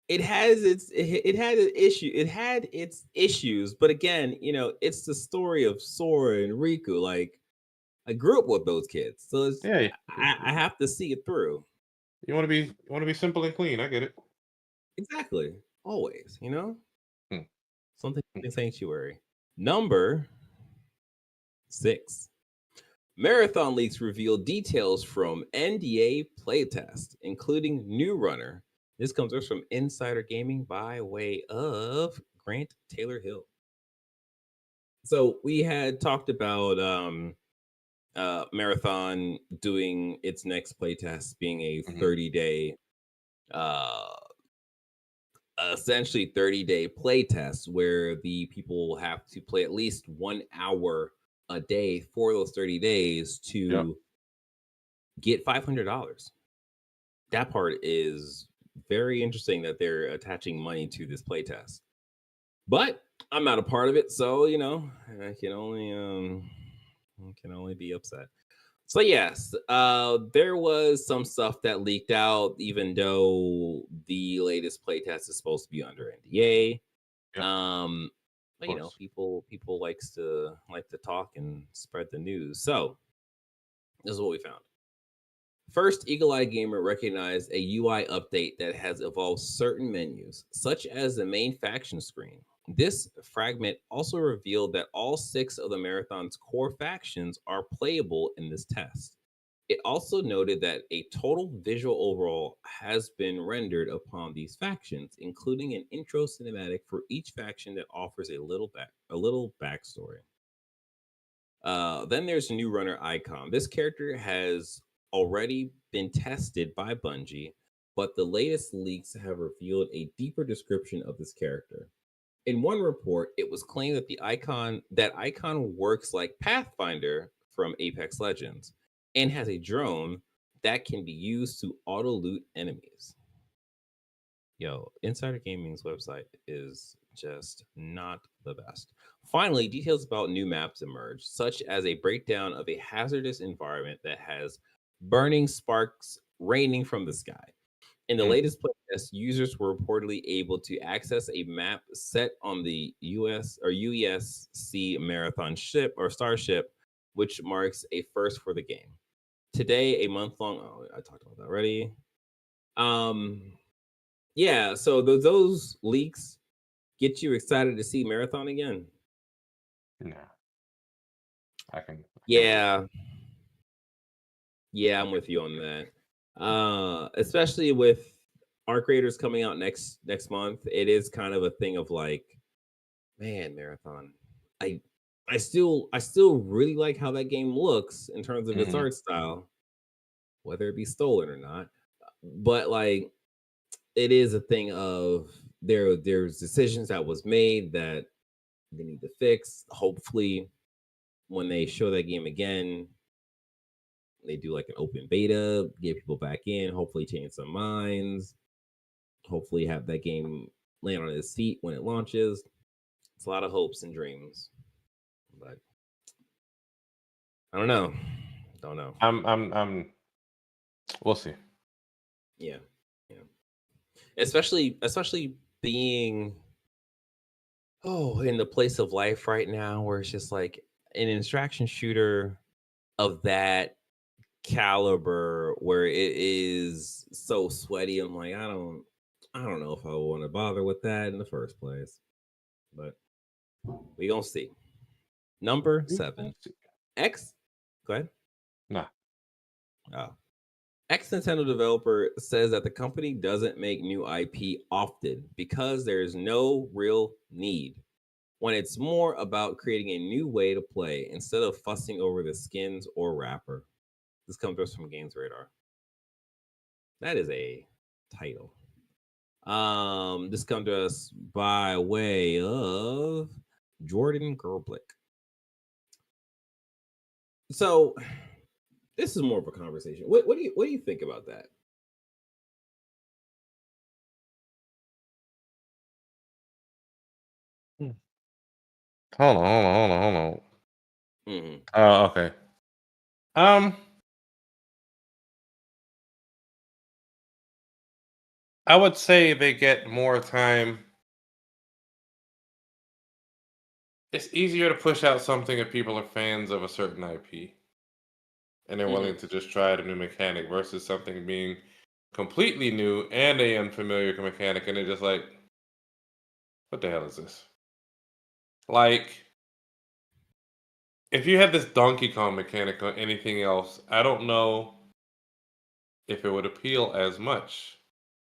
has it had an issue. It had its issues, but again, it's the story of Sora and Riku. Like I grew up with those kids, so Yeah, I have to see it through. you want to be simple and clean. I get it. Exactly, always, Hmm. something sanctuary. Number 6. Marathon Leaks reveal details from NDA playtest, including new runner. This comes us from Insider Gaming by way of Grant Taylor Hill. So we had talked about Marathon doing its next playtest being a 30-day, essentially 30-day playtest where the people will have to play at least 1 hour a day for those 30 days to get $500. That part is very interesting that they're attaching money to this playtest. But I'm not a part of it, so I can only I can only be upset. So yes, there was some stuff that leaked out, even though the latest playtest is supposed to be under NDA. Yeah, But of course. people like to talk and spread the news. So this is what we found. First, Eagle Eye Gamer recognized a UI update that has evolved certain menus, such as the main faction screen. This fragment also revealed that all 6 of the marathon's core factions are playable in this test. It also noted that a total visual overall has been rendered upon these factions, including an intro cinematic for each faction that offers a little backstory. Then there's a new runner icon. This character has already been tested by Bungie, but the latest leaks have revealed a deeper description of this character. In one report, it was claimed that that icon works like Pathfinder from Apex Legends and has a drone that can be used to auto loot enemies. Yo, Insider Gaming's website is just not the best. Finally, details about new maps emerged, such as a breakdown of a hazardous environment that has burning sparks raining from the sky. In the Mm. latest playtest, users were reportedly able to access a map set on the US or UESC marathon ship or starship, which marks a first for the game. Today, a month long. Oh, I talked about that already. Um, yeah. So those leaks get you excited to see marathon again. Nah, I can. Yeah, yeah, I'm with you on that. Especially with our creators coming out next month, it is kind of a thing of like, man, marathon. I I still really like how that game looks in terms of its Mhm. art style, whether it be stolen or not. But like, it is a thing of there's decisions that was made that they need to fix. Hopefully, when they show that game again, they do like an open beta, get people back in, hopefully change some minds, hopefully have that game land on its feet when it launches. It's a lot of hopes and dreams, but I don't know. Don't know. I'm. We'll see. Yeah, yeah. Especially being in the place of life right now where it's just like an interaction shooter of that caliber where it is so sweaty. I'm like, I don't know if I want to bother with that in the first place. But we gonna see. Number We will 7. see. X. Go ahead. Nah. Oh. Ex Nintendo developer says that the company doesn't make new IP often because there is no real need. When it's more about creating a new way to play instead of fussing over the skins or wrapper. This comes to us from Games Radar. That is a title. This comes to us by way of Jordan Gerblick. So this is more of a conversation. What do you think about that? Hmm. Hold on. Mm-hmm. Oh, okay. Um, I would say they get more time. It's easier to push out something if people are fans of a certain IP and they're Mm-hmm. willing to just try a new mechanic versus something being completely new and a unfamiliar mechanic, and they're just like, "What the hell is this?" Like, if you had this Donkey Kong mechanic or anything else, I don't know if it would appeal as much.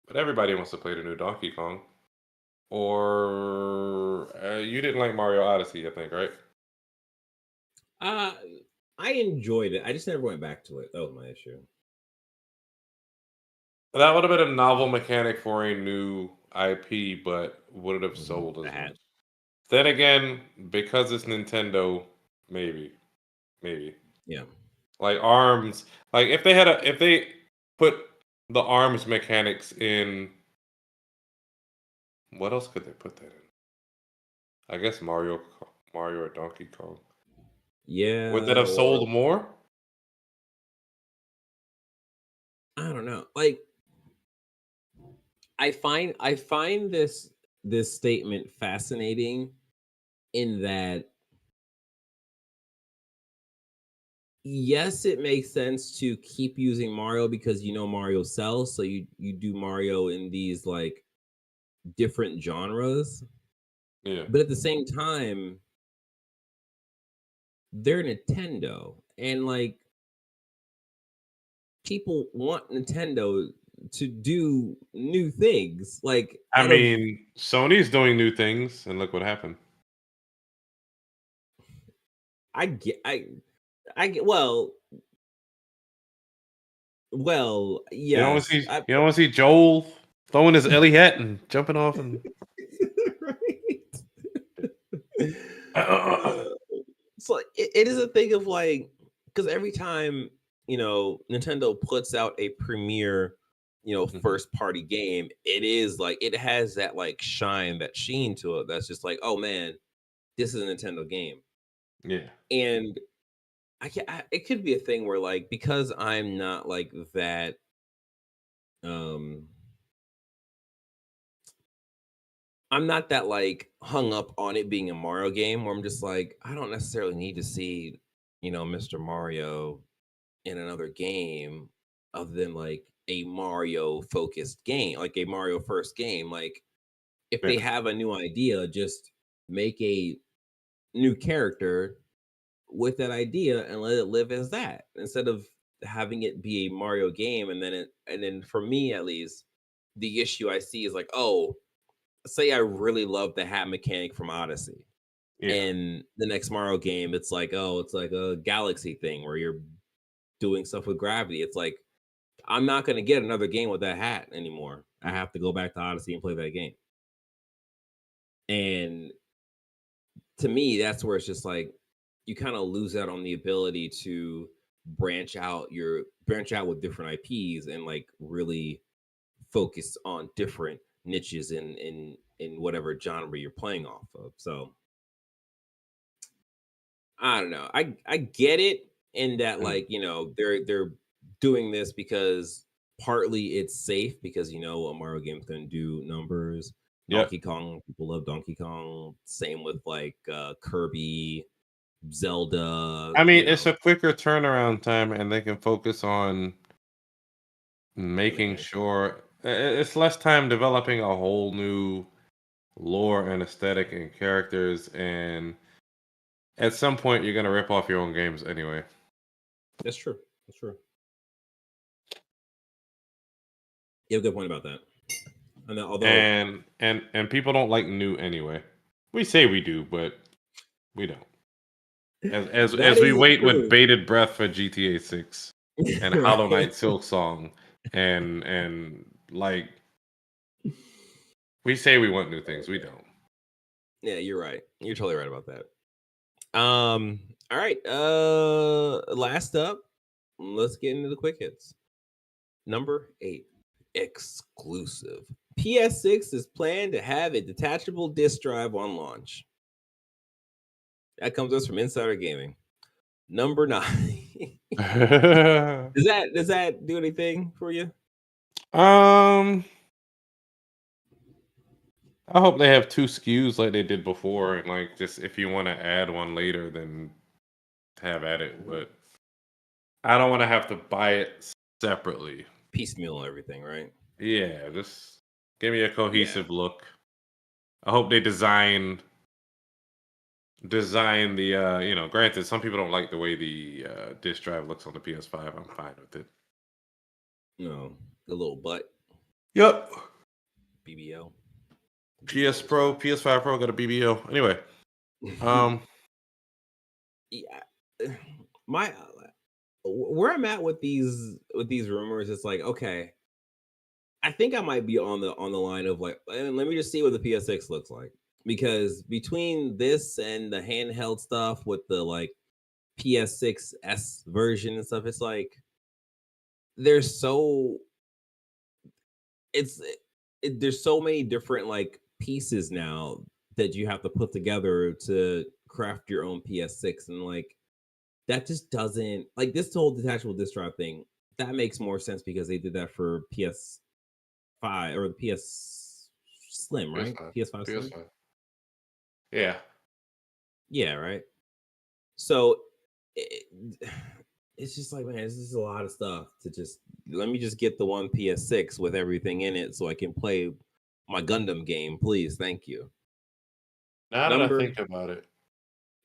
But everybody wants to play the new Donkey Kong. Or you didn't like Mario Odyssey, I think, right? Uh, I enjoyed it. I just never went back to it. That was my issue. That would have been a novel mechanic for a new IP, but would it have Mhm. sold as That. much? Then again, because it's Nintendo, maybe, maybe. Yeah. Like Arms, like if they put the Arms mechanics in, what else could they put that in? I guess Mario or Donkey Kong. Yeah, Would that have or sold more? I don't know. Like I find this statement fascinating in that yes, it makes sense to keep using Mario because you know Mario sells, so you do Mario in these like different genres. Yeah. But at the same time, they're Nintendo, and like people want Nintendo to do new things. Like I out of mean, Sony's doing new things, and look what happened. I get I get well You don't want yes to see you don't want to see Joel throwing his Ellie hat and jumping off and. right. So it is a thing of like because every time Nintendo puts out a premier Mhm. first party game, it is like it has that like shine, that sheen to it that's just like, oh man, this is a Nintendo game. Yeah. And it could be a thing where like because I'm not like that um I'm not that like hung up on it being a Mario game where I'm just like I don't necessarily need to see Mr. Mario in another game other than like a Mario focused game, like a Mario first game. Like if they Yeah. have a new idea, just make a new character with that idea and let it live as that instead of having it be a Mario game. And then for me at least, the issue I see is like, oh, say I really love the hat mechanic from Odyssey. Yeah. And the next Mario game, it's like, oh, it's like a galaxy thing where you're doing stuff with gravity. It's like I'm not gonna get another game with that hat anymore. I have to go back to Odyssey and play that game. And to me, that's where it's just like you kind of lose out on the ability to branch out with different IPs and like really focus on different niches in whatever genre you're playing off of. So I don't know. I get it in that Mhm. like, they're doing this because partly it's safe because a Mario game's gonna do numbers. Yep. Donkey Kong, people love Donkey Kong. Same with like Kirby, Zelda, I mean, it's a quicker turnaround time, and they can focus on the making mechanics. sure it's less time developing a whole new lore and aesthetic and characters. And at some point, you're gonna rip off your own games anyway. That's true. That's true. You have a good point about that. And then, although And people don't like new anyway. We say we do, but we don't. As that we is wait with true. bated breath for GTA 6 and Right. Hollowknight Silksong and like we say we want new things, we don't. Yeah, you're right. You're totally right about that. All right. Last up, let's get into the quick hits. Number 8, exclusive. PS6 is planned to have a detachable disk drive on launch. That comes to us from Insider Gaming. Number 9. Does that do anything for you? um I hope they have two SKUs like they did before, and like just if you want to add one later, then have at it. But I don't want to have to buy it separately. Piecemeal and everything, right? Yeah, just give me a Yeah, cohesive look. I hope they design the granted some people don't like the way the disk drive looks on the PS5. I'm fine with it. no, the little butt Yep. BBL. PS BBL is Pro, fine. PS5 Pro got a BBO. Anyway, um Yeah, my where I'm at with these rumors, it's like okay, I think I might be on the line of like, let me just see what the PS6 looks like because between this and the handheld stuff with the like PS6S version and stuff, it's like there's so it's there's so many different like pieces now that you have to put together to craft your own PS6 and like that just doesn't like this whole detachable disc drive thing. That makes more sense because they did that for PS5 or the PS Slim, right? PS5. PS5 Slim. PS5. Yeah. Yeah, right. So it, it's just like, man, this is a lot of stuff to just let me just get the one PS6 with everything in it so I can play my Gundam game, please. Thank you. Now that I Number. think about it,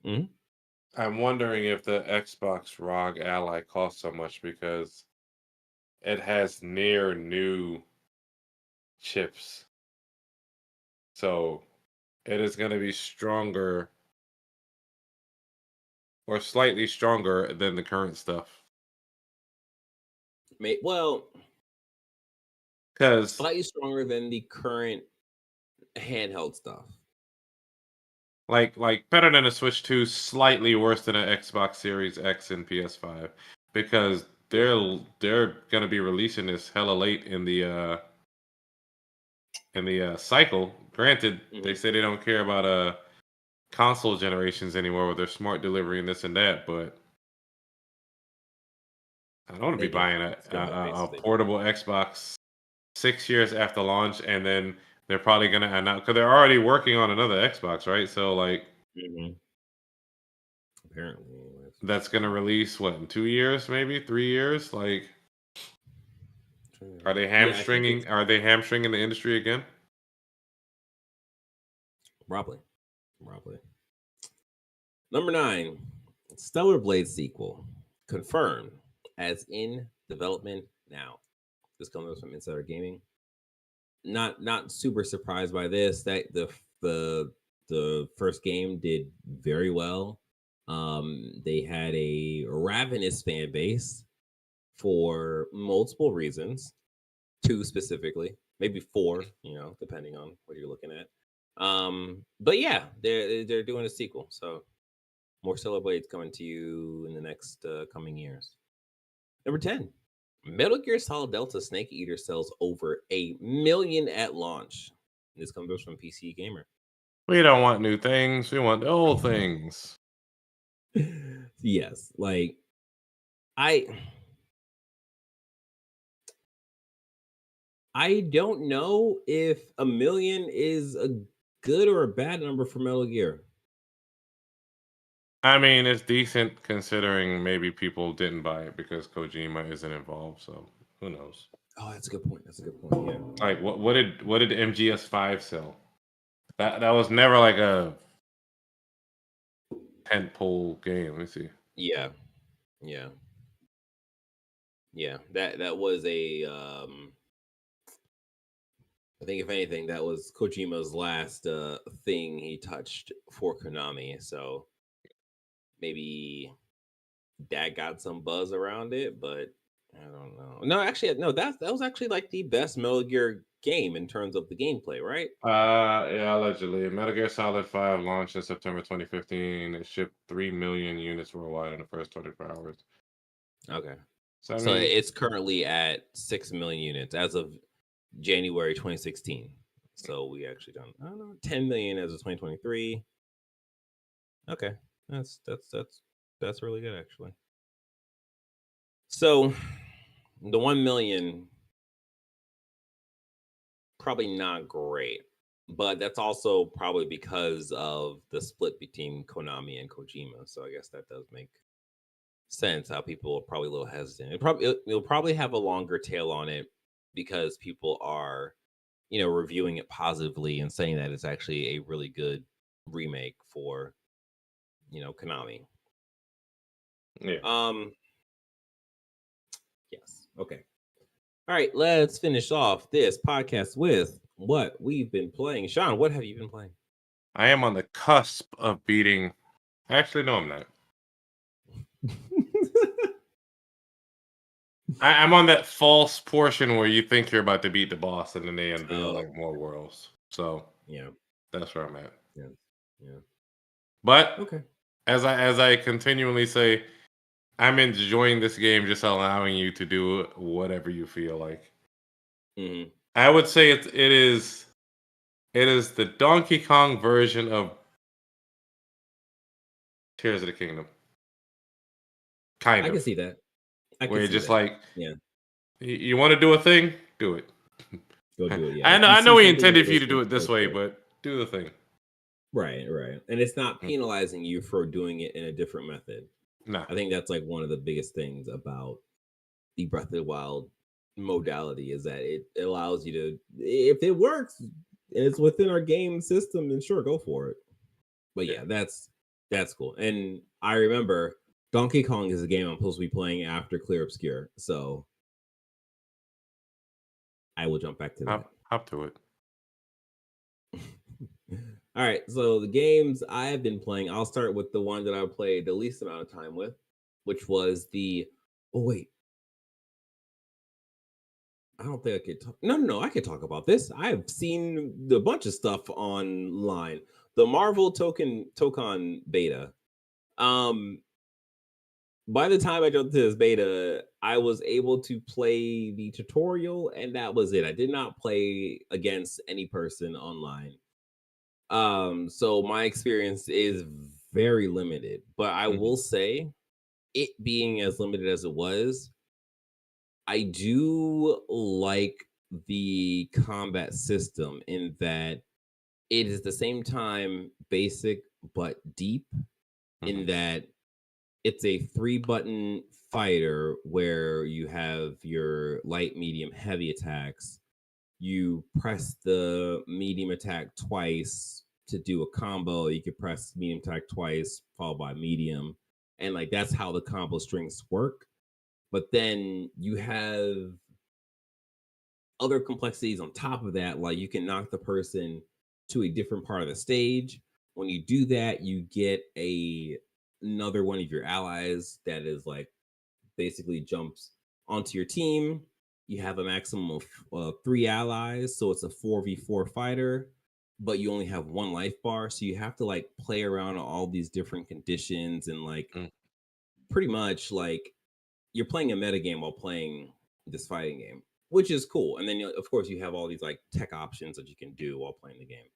Mhm. I'm wondering if the Xbox ROG Ally costs so much because it has near new chips. So it is going to be stronger or slightly stronger than the current stuff. Well, Because slightly stronger than the current handheld stuff. like better than a Switch 2, slightly worse than an Xbox Series X and PS5 because they're going to be releasing this hella late in the cycle. Granted, they Mhm. say they don't care about console generations anymore with their smart delivery and this and that, but I don't want to They be do. buying Let's go on that a basis. They do. portable Xbox 6 years after launch, and then they're probably gonna announce because they're already working on another Xbox, right? So like Mhm. Apparently, anyways. that's gonna release what in 2 years, maybe 3 years. Like, are they Yeah, I think it's hamstringing? Are they hamstringing the industry again? probably. Probably. Number 9, Stellar Blade sequel confirmed as in development now. This comes from Insider Gaming. Not super surprised by this. That the first game did very well. They had a ravenous fan base for multiple reasons, two specifically, maybe four, depending on what you're looking at. But yeah, they're doing a sequel, so more Stellar Blades coming to you in the next coming years. Number 10, Metal Gear Solid Delta Snake Eater sells over 1 million at launch. This comes from PC Gamer. We don't want new things. We want old things. Yes, like I I don't know if 1 million is a good or a bad number for Metal Gear. I mean, it's decent considering maybe people didn't buy it because Kojima isn't involved. So who knows? Oh, that's a good point. That's a good point. Yeah. Like, what did MGS5 sell? That was never like a tentpole game. Let me see. Yeah. Yeah. Yeah. That was a I think if anything, that was Kojima's last thing he touched for Konami. So maybe that got some buzz around it, but I don't know. No, actually, no. That was actually like the best Metal Gear game in terms of the gameplay, right? Yeah, allegedly. Metal Gear Solid 5 launched in September 2015. It shipped 3 million units worldwide in the first 24 hours. Okay. So I So mean, it's currently at 6 million units as of January 2016. So we actually done I don't know 10 million as of 2023. Okay, that's really good actually. So the 1 million probably not great, but that's also probably because of the split between Konami and Kojima. So I guess that does make sense how people are probably a little hesitant. It'll probably have a longer tail on it because people are reviewing it positively and saying that it's actually a really good remake for Konami. yeah. Yes. Okay. All right, let's finish off this podcast with what we've been playing. Sean, what have you been playing? I am on the cusp of beating. Actually, no, I'm not. I'm on that false portion where you think you're about to beat the boss and then they unveil Oh, like more worlds. So yeah. that's where I'm at. Yeah. Yeah. But Okay. as I continually say, I'm enjoying this game just allowing you to do whatever you feel like. Hmm. I would say it is the Donkey Kong version of Tears of the Kingdom. kind I can of, see that. I where can you're see just that. like, Yeah, you want to do a thing, do it. go do it. Yeah, I if know, you I see know he something intended for you to interesting, do it go this way, for it. but do the thing. Right, right. And it's not Mm. penalizing you for doing it in a different method. Nah. I think that's like one of the biggest things about the Breath of the Wild modality is that it allows you to, if it works and it's within our game system, then sure, go for it. But Yeah. yeah, that's cool. And I remember Donkey Kong is a game I'm supposed to be playing after Clear Obscure, so I will jump back to that. Hop to it. All right, so the games I have been playing, I'll start with the one that I played the least amount of time with, which was the. Oh wait, I don't think I could talk. No, I could talk about this. I've seen a bunch of stuff online. The Marvel Token beta. Um, by the time I jumped to this beta, I was able to play the tutorial, and that was it. I did not play against any person online. So my experience is very limited, but I Mhm. will say, it being as limited as it was, I do like the combat system in that it is the same time basic but deep, in Mhm. that it's a 3-button fighter where you have your light, medium, heavy attacks. You press the medium attack twice to do a combo. You could press medium attack twice, followed by medium. And like that's how the combo strings work. But then you have other complexities on top of that, like you can knock the person to a different part of the stage. When you do that, you get another one of your allies that is like basically jumps onto your team. You have a maximum of 3 allies, so it's a 4v4 fighter, but you only have one life bar. So you have to like play around on all these different conditions and like Mm. pretty much like you're playing a meta game while playing this fighting game, which is cool. And then of course you have all these like tech options that you can do while playing the game.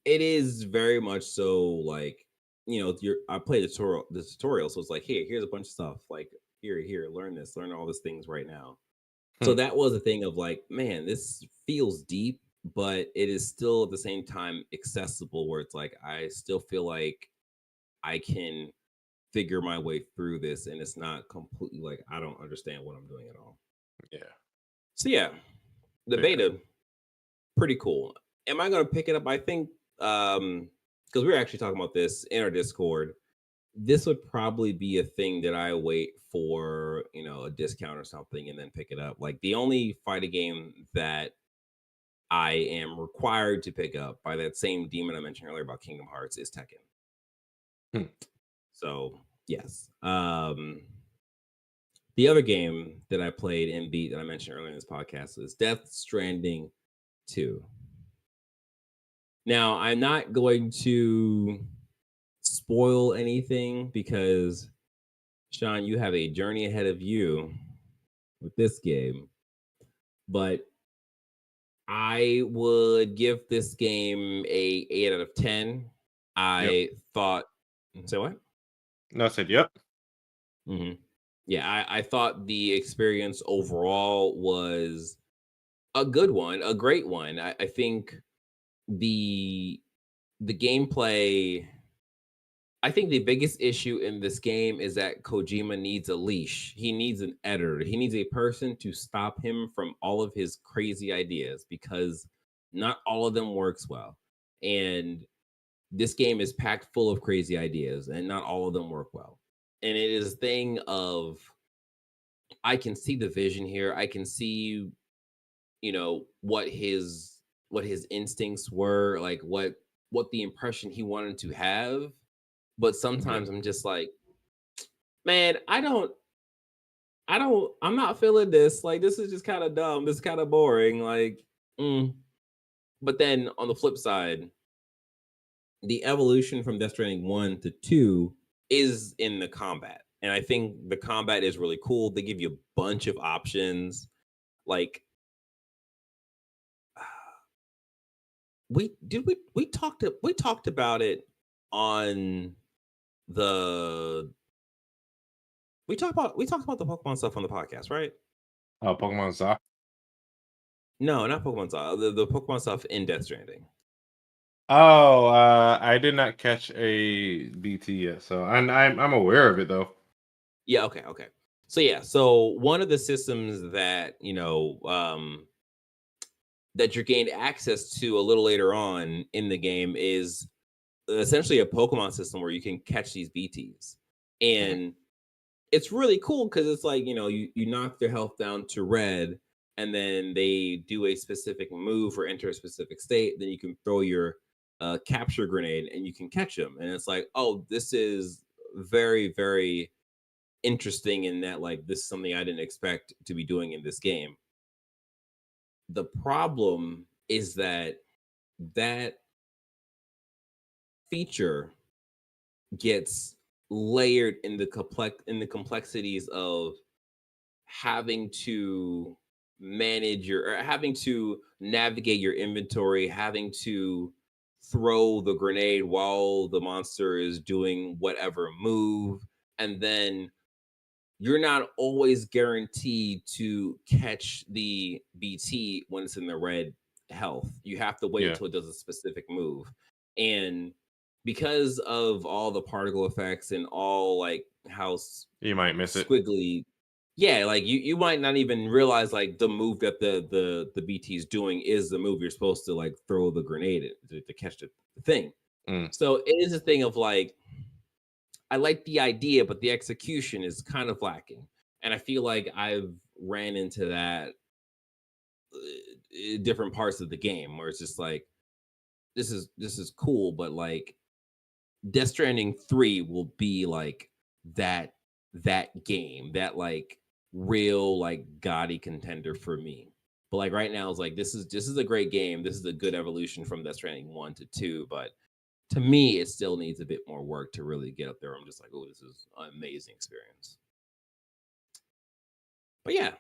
It is very much so like, I play the tutorial, so it's like, hey, here's a bunch of stuff. Like here, learn this, learn all these things right now. So Hmm. that was a thing of like, man, this feels deep, but it is still at the same time accessible where it's like I still feel like I can figure my way through this and it's not completely like I don't understand what I'm doing at all. Yeah. So yeah, the Fair. beta, pretty cool. Am I gonna pick it up? I think because we were actually talking about this in our Discord. This would probably be a thing that I wait for, a discount or something and then pick it up. Like the only fighting game that I am required to pick up by that same demon I mentioned earlier about Kingdom Hearts is Tekken. Hmm. So yes. The other game that I played and beat that I mentioned earlier in this podcast was Death Stranding 2. Now, I'm not going to spoil anything because, Sean, you have a journey ahead of you with this game. But I would give this game a 8 out of 10. Yep. I thought, say what? No, I said yep. Hmm. Yeah, I thought the experience overall was a good one, a great one. I think the the gameplay. I think the biggest issue in this game is that Kojima needs a leash. He needs an editor. He needs a person to stop him from all of his crazy ideas because not all of them works well. And this game is packed full of crazy ideas and not all of them work well. And it is a thing of I can see the vision here. I can see, what his instincts were, like what the impression he wanted to have. But Yeah. sometimes I'm just like, man, I'm not feeling this. Like, this is just kind of dumb. This is kind of boring. Like, mm. But then on the flip side, the evolution from Death Stranding 1 to 2 is in the combat. And I think the combat is really cool. They give you a bunch of options. Like, we talked about it on the We talked about the Pokemon stuff on the podcast, right? Oh, Pokemon Soft. No, not Pokemon stuff. The Pokemon stuff in Death Stranding. Oh, I did not catch a BT yet, so I'm aware of it though. Yeah. Okay. So yeah. So one of the systems that that you're gained access to a little later on in the game is essentially a Pokemon system where you can catch these BTs, and it's really cool because it's like you knock their health down to red, and then they do a specific move or enter a specific state. Then you can throw your capture grenade and you can catch them, and it's like, oh, this is very, very interesting in that like this is something I didn't expect to be doing in this game. The problem is that feature gets layered in the complexities of having to manage having to navigate your inventory, having to throw the grenade while the monster is doing whatever move, and then you're not always guaranteed to catch the BT when it's in the red health. You have to wait Yeah. until it does a specific move. And because of all the particle effects and all like how You might miss it. squiggly, yeah, like you might not even realize like the move that the BT is doing is the move you're supposed to like throw the grenade to catch the thing. So it is a thing of like, I like the idea, but the execution is kind of lacking. And I feel like I've ran into that in different parts of the game where it's just like, this is cool, but like Death Stranding 3 will be like that game, that like real like GOTY contender for me. But like right now, it's like this is a great game. This is a good evolution from Death Stranding 1 to 2, but to me, it still needs a bit more work to really get up there. I'm just like, oh, this is an amazing experience. But yeah,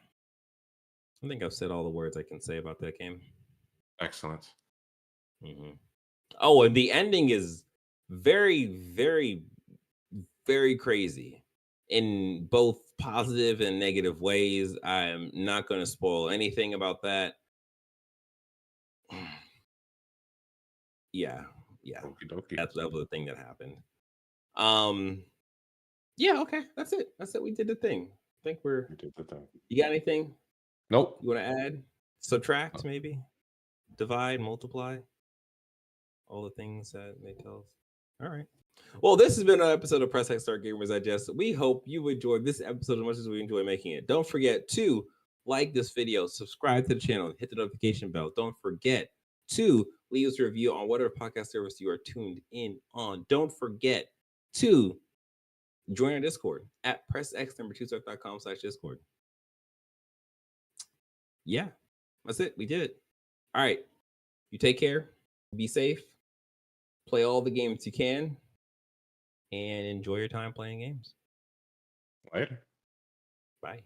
I think I've said all the words I can say about that game. Excellent. Oh, and the ending is very, very, very crazy in both positive and negative ways. I'm not going to spoil anything about that. Yeah. That was the thing that happened. Yeah, okay. That's it. We did the thing. I think we did the thing. You got anything? Nope. You want to add? Subtract, maybe? Divide, multiply? All the things that they tell us. All right. Well, this has been an episode of Press X Start Gamers Digest. We hope you enjoyed this episode as much as we enjoy making it. Don't forget to like this video, subscribe to the channel, hit the notification bell. Don't forget to leave us a review on whatever podcast service you are tuned in on. Don't forget to join our Discord at pressx2start.com/Discord. Yeah, that's it. We did it. All right. You take care. Be safe. Play all the games you can. And enjoy your time playing games. Later. Bye.